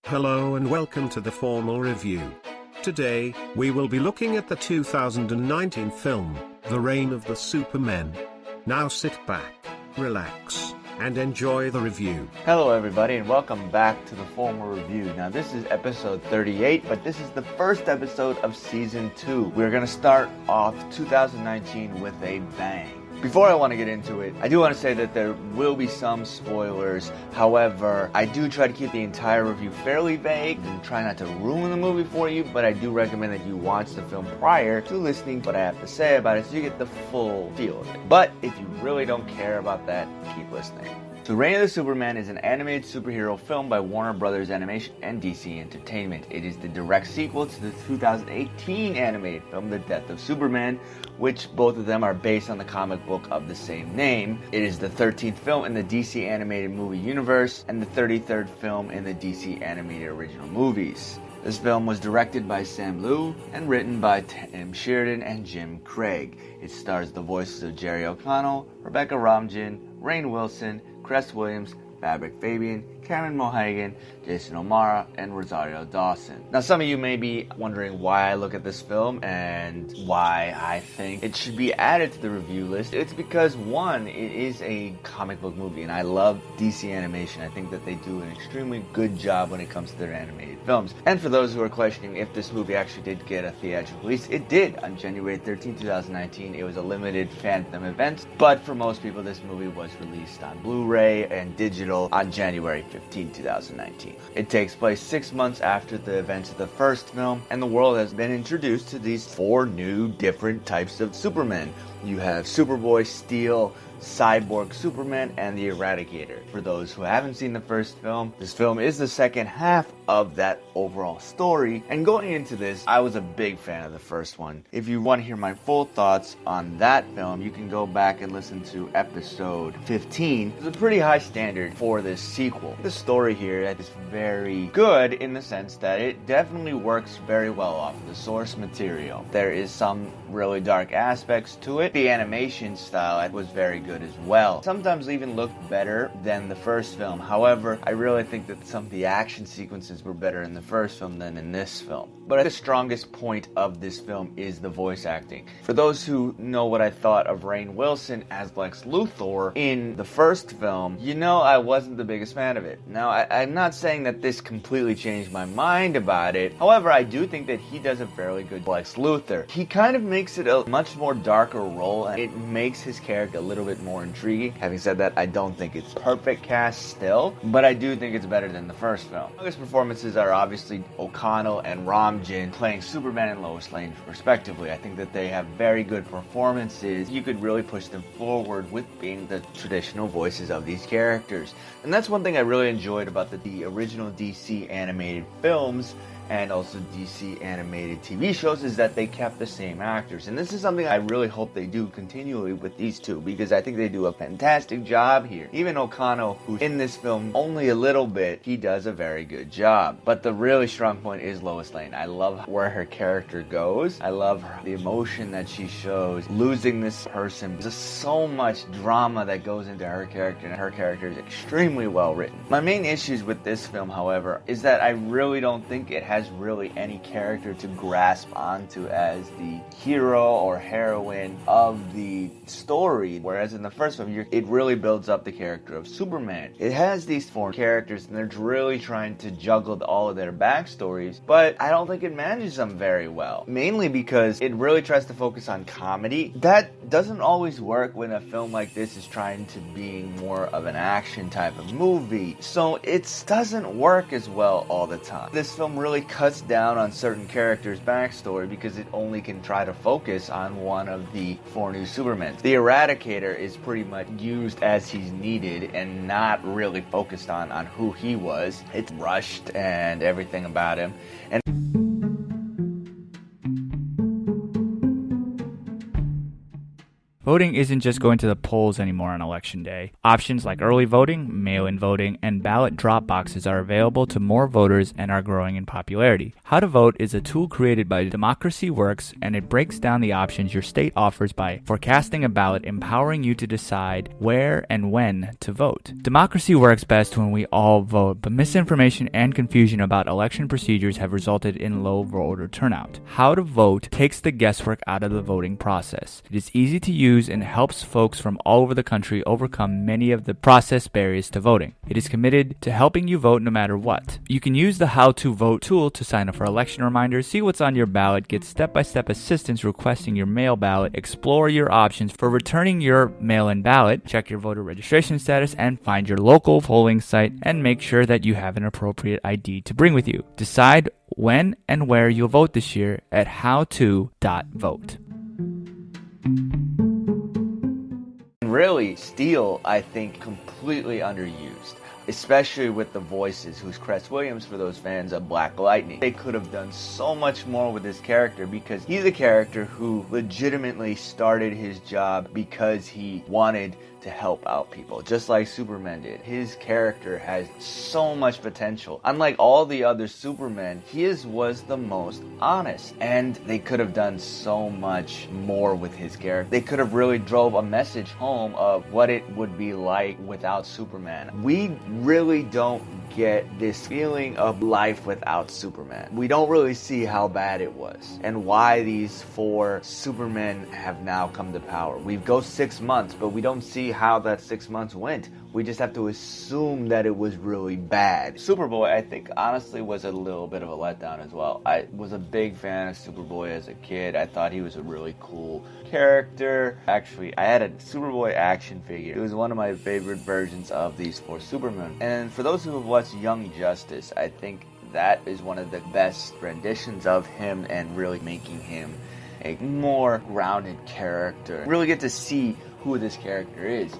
Hello and welcome to the formal review. Today, we will be looking at the 2019 film, The Reign of the Supermen. Now sit back, relax, and enjoy the review. Hello everybody and welcome back to the formal review. Now this is episode 38, but this is the first episode of season 2. We're going to start off 2019 with a bang. Before I want to get into it, I do want to say that there will be some spoilers. However, I do try to keep the entire review fairly vague and try not to ruin the movie for you, but I do recommend that you watch the film prior to listening to what I have to say about it so you get the full feel of it. But if you really don't care about that, keep listening. So Reign of the Supermen is an animated superhero film by Warner Brothers Animation and DC Entertainment. It is the direct sequel to the 2018 animated film The Death of Superman, which both of them are based on the comic book of the same name. It is the 13th film in the DC animated movie universe and the 33rd film in the DC animated original movies. This film was directed by Sam Liu and written by Tim Sheridan and Jim Craig. It stars the voices of Jerry O'Connell, Rebecca Romijn, Rainn Wilson, Cress Williams, Babak Fabian, Cameron Mohagan, Jason O'Mara, and Rosario Dawson. Now some of you may be wondering why I look at this film and why I think it should be added to the review list. It's because one, it is a comic book movie and I love DC animation. I think that they do an extremely good job when it comes to their animated films. And for those who are questioning if this movie actually did get a theatrical release, it did on January 13, 2019. It was a limited Phantom event, but for most people this movie was released on Blu-ray and digital on January 15, 2019. It takes place 6 months after the events of the first film, and the world has been introduced to these 4 new different types of Supermen. You have Superboy, Steel, Cyborg Superman, and the Eradicator. For those who haven't seen the first film, this film is the second half of that overall story, and going into this, I was a big fan of the first one. If you want to hear my full thoughts on that film, you can go back and listen to episode 15. It's a pretty high standard for this sequel. The story here is very good in the sense that it definitely works very well off of the source material. There is some really dark aspects to it. The animation style was very good as well. Sometimes even looked better than the first film. However, I really think that some of the action sequences were better in the first film than in this film. But the strongest point of this film is the voice acting. For those who know what I thought of Rainn Wilson as Lex Luthor in the first film, you know I wasn't the biggest fan of it. Now, I'm not saying that this completely changed my mind about it. However, I do think that he does a fairly good Lex Luthor. He kind of makes it a much more darker role, and it makes his character a little bit more intriguing. Having said that, I don't think it's perfect cast still, but I do think it's better than the first film. His performances are obviously O'Connell and Romijn playing Superman and Lois Lane respectively. I think that they have very good performances. You could really push them forward with being the traditional voices of these characters. And that's one thing I really enjoyed about the original DC animated films and also DC animated TV shows, is that they kept the same actors. And this is something I really hope they do continually with these two, because I think they do a fantastic job here. Even O'Connell, who's in this film only a little bit, he does a very good job. But the really strong point is Lois Lane. I love where her character goes. I love the emotion that she shows. Losing this person, there's so much drama that goes into her character, and her character is extremely well written. My main issues with this film, however, is that I really don't think it has really any character to grasp onto as the hero or heroine of the story, whereas in the first film it really builds up the character of Superman. It has these 4 characters and they're really trying to juggle all of their backstories, but I don't think it manages them very well, mainly because it really tries to focus on comedy. That doesn't always work when a film like this is trying to be more of an action type of movie, so it doesn't work as well all the time. This film really cuts down on certain characters' backstory because it only can try to focus on one of the 4 new Supermen. The Eradicator is pretty much used as he's needed and not really focused on who he was. It's rushed and everything about him. And Voting isn't just going to the polls anymore on Election Day. Options like early voting, mail-in voting, and ballot drop boxes are available to more voters and are growing in popularity. How to Vote is a tool created by Democracy Works, and it breaks down the options your state offers by forecasting a ballot, empowering you to decide where and when to vote. Democracy works best when we all vote, but misinformation and confusion about election procedures have resulted in low voter turnout. How to Vote takes the guesswork out of the voting process. It is easy to use and helps folks from all over the country overcome many of the process barriers to voting. It is committed to helping you vote no matter what. You can use the How to Vote tool to sign up for election reminders, see what's on your ballot, get step-by-step assistance requesting your mail ballot, explore your options for returning your mail-in ballot, check your voter registration status, and find your local polling site, and make sure that you have an appropriate ID to bring with you. Decide when and where you'll vote this year at howto.vote. Really, Steele, I think, completely underused, especially with the voices, who's Cress Williams for those fans of Black Lightning. They could have done so much more with this character because he's a character who legitimately started his job because he wanted to help out people, just like Supermen did. His character has so much potential. Unlike all the other Supermen, his was the most honest, and they could have done so much more with his character. They could have really drove a message home of what it would be like without Superman. We really don't get this feeling of life without Superman. We don't really see how bad it was and why these 4 Supermen have now come to power. We go 6 months, but we don't see how that 6 months went. We just have to assume that it was really bad. Superboy, I think, honestly was a little bit of a letdown as well. I was a big fan of Superboy as a kid. I thought he was a really cool character. Actually, I had a Superboy action figure. It was one of my favorite versions of these 4 Supermen. And for those who have watched Young Justice, I think that is one of the best renditions of him and really making him a more grounded character. Really get to see who this character is.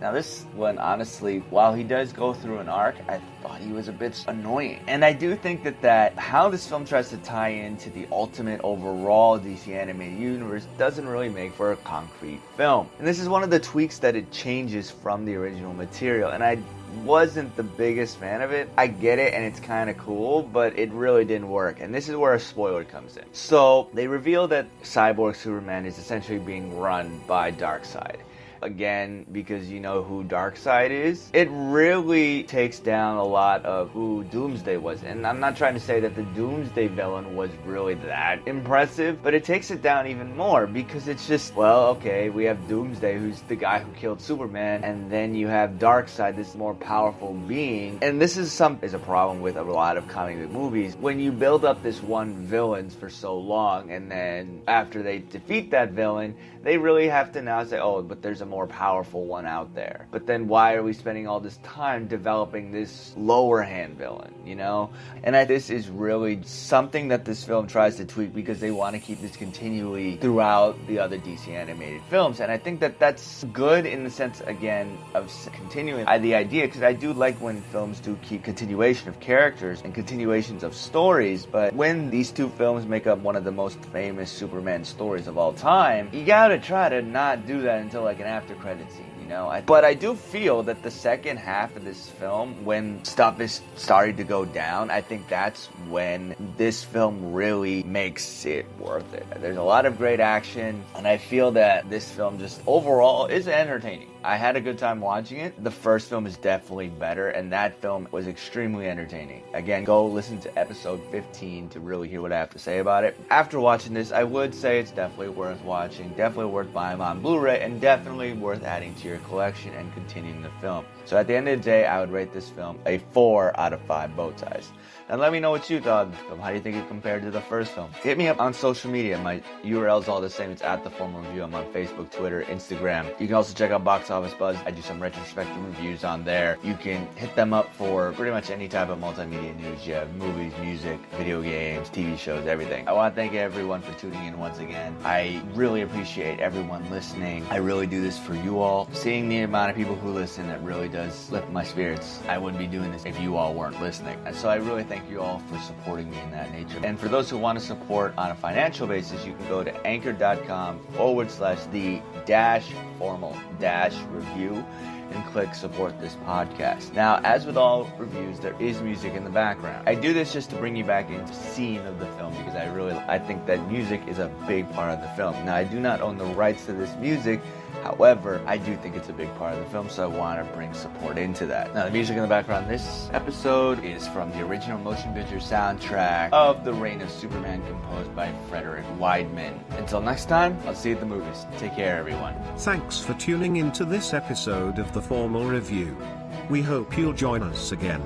Now this one, honestly, while he does go through an arc, I thought he was a bit annoying. And I do think that how this film tries to tie into the ultimate overall DC animated universe doesn't really make for a concrete film. And this is one of the tweaks that it changes from the original material. And I wasn't the biggest fan of it. I get it and it's kind of cool, but it really didn't work. And this is where a spoiler comes in. So they reveal that Cyborg Superman is essentially being run by Darkseid. Again, because you know who Darkseid is, it really takes down a lot of who Doomsday was. And I'm not trying to say that the Doomsday villain was really that impressive, but it takes it down even more because it's just, well, okay, we have Doomsday, who's the guy who killed Superman, and then you have Darkseid, this more powerful being. And this is a problem with a lot of comic book movies. When you build up this one villain for so long, and then after they defeat that villain, they really have to now say, oh, but there's a more powerful one out there. But then why are we spending all this time developing this lower hand villain, you know? And this is really something that this film tries to tweak because they want to keep this continually throughout the other DC animated films. And I think that that's good in the sense, again, of continuing the idea, because I do like when films do keep continuation of characters and continuations of stories. But when these 2 films make up one of the most famous Superman stories of all time, you gotta try to not do that until like an after credit scene, you know? But I do feel that the second half of this film, when stuff is starting to go down, I think that's when this film really makes it worth it. There's a lot of great action, and I feel that this film just overall is entertaining. I had a good time watching it. The first film is definitely better, and that film was extremely entertaining. Again, go listen to episode 15 to really hear what I have to say about it. After watching this, I would say it's definitely worth watching, definitely worth buying on Blu-ray, and definitely worth adding to your collection and continuing the film. So at the end of the day, I would rate this film a 4 out of 5 bow ties. And let me know what you thought of the film. How do you think it compared to the first film? Hit me up on social media. My URL's all the same. It's at The Formal Review. I'm on Facebook, Twitter, Instagram. You can also check out Box Office Buzz. I do some retrospective reviews on there. You can hit them up for pretty much any type of multimedia news. You have movies, music, video games, TV shows, everything. I want to thank everyone for tuning in once again. I really appreciate everyone listening. I really do this for you all. Seeing the amount of people who listen, it really does lift my spirits. I wouldn't be doing this if you all weren't listening. And so I really thank thank you all for supporting me in that nature. And for those who want to support on a financial basis, you can go to anchor.com/the-formal-review and click support this podcast. Now, as with all reviews, there is music in the background. I do this just to bring you back into the scene of the film because I think that music is a big part of the film. Now, I do not own the rights to this music. However, I do think it's a big part of the film, so I want to bring support into that. Now, the music in the background this episode is from the original motion picture soundtrack of The Reign of Superman, composed by Frederick Wideman. Until next time, I'll see you at the movies. Take care, everyone. Thanks for tuning into this episode of The Formal Review. We hope you'll join us again.